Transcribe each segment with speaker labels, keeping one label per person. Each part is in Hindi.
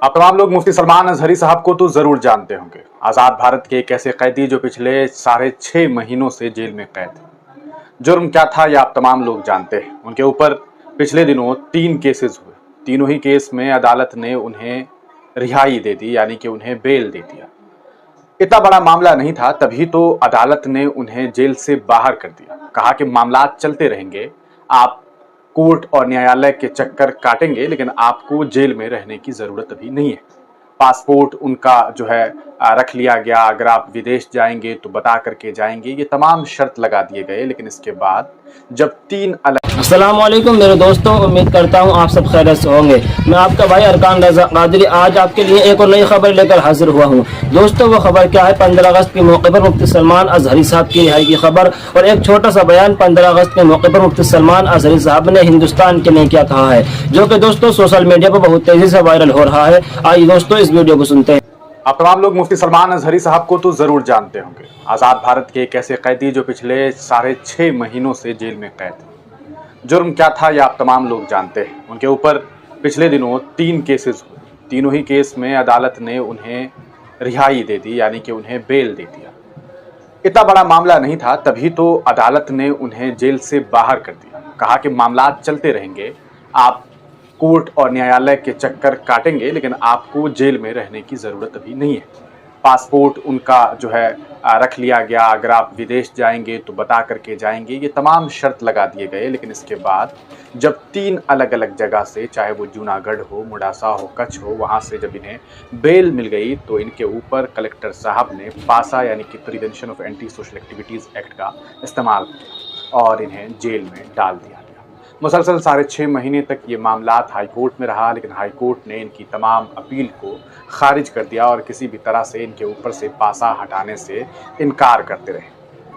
Speaker 1: आप तमाम लोग मुफ्ती सलमान अजहरी साहब को तो जरूर जानते होंगे। आजाद भारत के एक ऐसे कैदी जो पिछले 6.5 महीनों से जेल में कैद थे। जुर्म क्या था यह आप तमाम लोग जानते हैं। उनके ऊपर पिछले दिनों 3 केसेस हुए। तीनों ही केस में अदालत ने उन्हें रिहाई दे दी, यानी कि उन्हें बेल दे दिया। इतना बड़ा मामला नहीं था, तभी तो अदालत ने उन्हें जेल से बाहर कर दिया। कहा कि मामलात चलते रहेंगे, आप कोर्ट और न्यायालय के चक्कर काटेंगे, लेकिन आपको जेल में रहने की जरूरत अभी नहीं है। पासपोर्ट उनका जो है रख लिया गया। अगर आप विदेश जाएंगे तो बता करके जाएंगे। ये तमाम शर्त लगा दिए गए। लेकिन इसके बाद जब 3 अलग
Speaker 2: अस्सलाम वालेकुम मेरे दोस्तों, उम्मीद करता हूँ आप सब खैरियत से होंगे। मैं आपका भाई अरकान रज़ा कादरी आज आपके लिए एक और नई खबर लेकर हाजिर हुआ हूँ। दोस्तों वो खबर क्या है? 15 अगस्त के मौके पर मुफ्ती सलमान अजहरी साहब की रिहाई की खबर और एक छोटा सा बयान 15 अगस्त के मौके पर मुफ्ती सलमान अजहरी साहब ने हिंदुस्तान के लिए क्या कहा है, जो कि दोस्तों सोशल मीडिया पर बहुत तेजी से वायरल हो रहा है। आइए दोस्तों इस वीडियो को सुनते हैं।
Speaker 1: आप तमाम लोग मुफ्ती सलमान अजहरी साहब को तो जरूर जानते होंगे। आजाद भारत के एक ऐसे कैदी जो पिछले 6.5 महीनों से जेल में कैद थे। जुर्म क्या था यह आप तमाम लोग जानते हैं। उनके ऊपर पिछले दिनों 3 केसेस हुए। तीनों ही केस में अदालत ने उन्हें रिहाई दे दी, यानी कि उन्हें बेल दे दिया। इतना बड़ा मामला नहीं था, तभी तो अदालत ने उन्हें जेल से बाहर कर दिया। कहा कि मामलात चलते रहेंगे, आप कोर्ट और न्यायालय के चक्कर काटेंगे, लेकिन आपको जेल में रहने की जरूरत अभी नहीं है। पासपोर्ट उनका जो है रख लिया गया। अगर आप विदेश जाएंगे तो बता करके जाएंगे। ये तमाम शर्त लगा दिए गए। लेकिन इसके बाद जब 3 अलग अलग जगह से, चाहे वो जूनागढ़ हो, मुडासा हो, कच्छ हो, वहां से जब इन्हें बेल मिल गई तो इनके ऊपर कलेक्टर साहब ने पासा यानी कि prevention of anti social activities act का इस्तेमाल किया और इन्हें जेल में डाल दिया गया। मुसलसल 6.5 महीने तक ये मामलात हाई कोर्ट में रहा, लेकिन हाई कोर्ट ने इनकी तमाम अपील को खारिज कर दिया और किसी भी तरह से इनके ऊपर से पासा हटाने से इनकार करते रहे।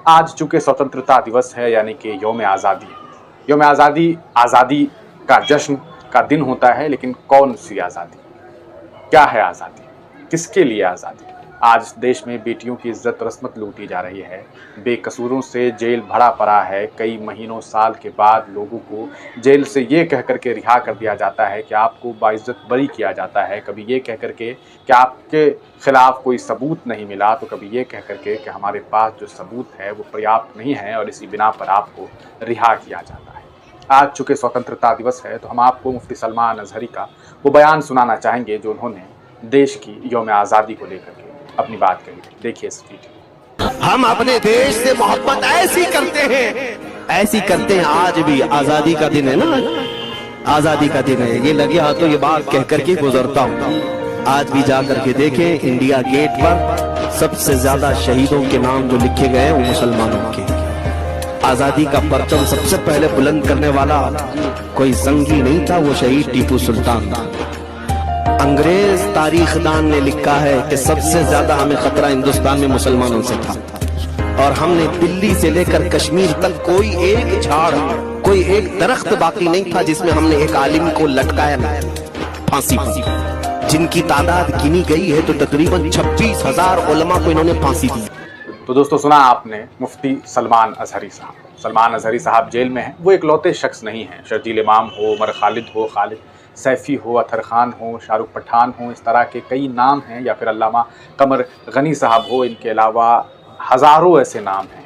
Speaker 1: आज चूंकि स्वतंत्रता दिवस है, यानी कि यौम आज़ादी है। यौम आज़ादी आज़ादी का जश्न का दिन होता है, लेकिन कौन सी आज़ादी? क्या है आज़ादी? किसके लिए आज़ादी? आज देश में बेटियों की इज्जत और रस्मत लूटी जा रही है। बेकसूरों से जेल भरा पड़ा है। कई महीनों साल के बाद लोगों को जेल से ये कह करके रिहा कर दिया जाता है कि आपको बाइज्जत बरी किया जाता है। कभी ये कह करके कि आपके खिलाफ कोई सबूत नहीं मिला, तो कभी ये कह करके कि हमारे पास जो सबूत है वो पर्याप्त नहीं है और इसी बिना पर आपको रिहा किया जाता है। आज चूँकि स्वतंत्रता दिवस है तो हम आपको मुफ्ती सलमान अजहरी का वो बयान सुनाना चाहेंगे जो उन्होंने देश की यौम आज़ादी को लेकर के अपनी बात कही। देखिए इस वीडियो।
Speaker 3: हम अपने देश से मोहब्बत ऐसी करते हैं आज भी। आजादी का दिन है ना, आजादी का दिन है। ये लगे हाथों ये बात कह करके गुजरता हूँ। आज भी जा करके देखें, इंडिया गेट पर सबसे ज्यादा शहीदों के नाम जो लिखे गए वो मुसलमानों के। आजादी का परचम सबसे पहले बुलंद करने वाला कोई जंगी नहीं था, वो शहीद टीपू सुल्तान था। अंग्रेज तारीखदान ने लिखा है कि सबसे ज्यादा हमें खतरा हिंदुस्तान में मुसलमानों से था और हमने दिल्ली से लेकर कश्मीर तक कोई एक झाड़, कोई एक दरख्त बाकी नहीं था जिसमें हमने एक आलिम को लटकाया नहीं, फांसी पर, जिनकी तादाद गिनी गई है तो तकरीबन 26,000 उलमा को इन्होंने फांसी दी।
Speaker 1: तो दोस्तों सुना आपने मुफ्ती सलमान अजहरी साहब। सलमान अजहरी साहब जेल में हैं। वो एक लौते शख्स नहीं हैं। शर्जील इमाम हो, उमर खालिद हो, खालिद सैफ़ी हो, अतर खान हो, शाहरुख पठान हो, इस तरह के कई नाम हैं, या फिर अल्लामा कमर गनी साहब हो। इनके अलावा हज़ारों ऐसे नाम हैं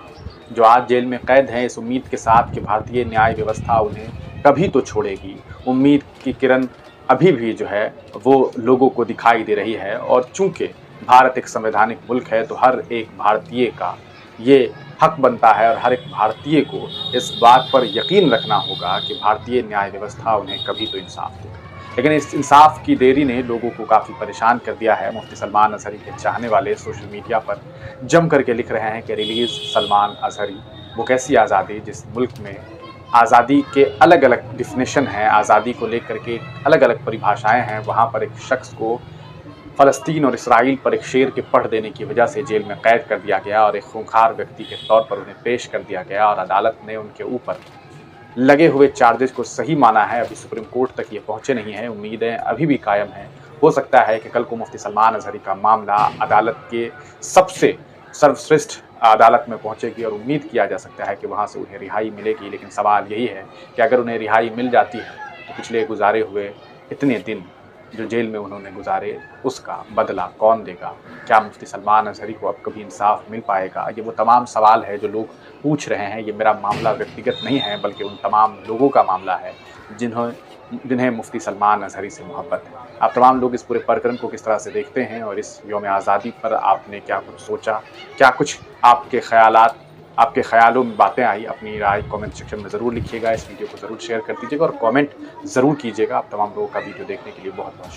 Speaker 1: जो आज जेल में कैद हैं, इस उम्मीद के साथ कि भारतीय न्याय व्यवस्था उन्हें कभी तो छोड़ेगी। उम्मीद की किरण अभी भी जो है वो लोगों को दिखाई दे रही है। और चूँकि भारत एक संवैधानिक मुल्क है तो हर एक भारतीय का ये हक बनता है और हर एक भारतीय को इस बात पर यकीन रखना होगा कि भारतीय न्याय व्यवस्था उन्हें कभी तो इंसाफ देगी। लेकिन इस इंसाफ की देरी ने लोगों को काफ़ी परेशान कर दिया है। मुफ्ती सलमान अजहरी के चाहने वाले सोशल मीडिया पर जम करके लिख रहे हैं कि रिलीज़ सलमान अजहरी। वो कैसी आज़ादी जिस मुल्क में आज़ादी के अलग अलग डिफिनेशन हैं, आज़ादी को लेकर के अलग अलग परिभाषाएँ हैं। वहाँ पर एक शख्स को फ़लस्तीन और इसराइल पर एक शेर के पढ़ देने की वजह से जेल में कैद कर दिया गया और एक खूंखार व्यक्ति के तौर पर उन्हें पेश कर दिया गया और अदालत ने उनके ऊपर लगे हुए चार्जेस को सही माना है। अभी सुप्रीम कोर्ट तक ये पहुँचे नहीं हैं। उम्मीदें अभी भी कायम हैं। हो सकता है कि कल को मुफ्ती सलमान अजहरी का मामला अदालत के सबसे सर्वश्रेष्ठ अदालत में पहुँचेगी और उम्मीद किया जा सकता है कि वहाँ से उन्हें रिहाई मिलेगी। लेकिन सवाल यही है कि अगर उन्हें रिहाई मिल जाती है तो पिछले गुजारे हुए इतने दिन जो जेल में उन्होंने गुजारे उसका बदला कौन देगा? क्या मुफ्ती सलमान अज़हरी को अब कभी इंसाफ मिल पाएगा? ये वो तमाम सवाल है जो लोग पूछ रहे हैं। ये मेरा मामला व्यक्तिगत नहीं है बल्कि उन तमाम लोगों का मामला है जिन्हें मुफ्ती सलमान अज़हरी से मोहब्बत है। आप तमाम लोग इस पूरे प्रकरण को किस तरह से देखते हैं और इस यौम आज़ादी पर आपने क्या कुछ सोचा, क्या कुछ आपके ख्यालों में बातें आई? अपनी राय कमेंट सेक्शन में ज़रूर लिखिएगा। इस वीडियो को ज़रूर शेयर कर दीजिएगा और कमेंट ज़रूर कीजिएगा। आप तमाम लोगों का वीडियो देखने के लिए बहुत बहुत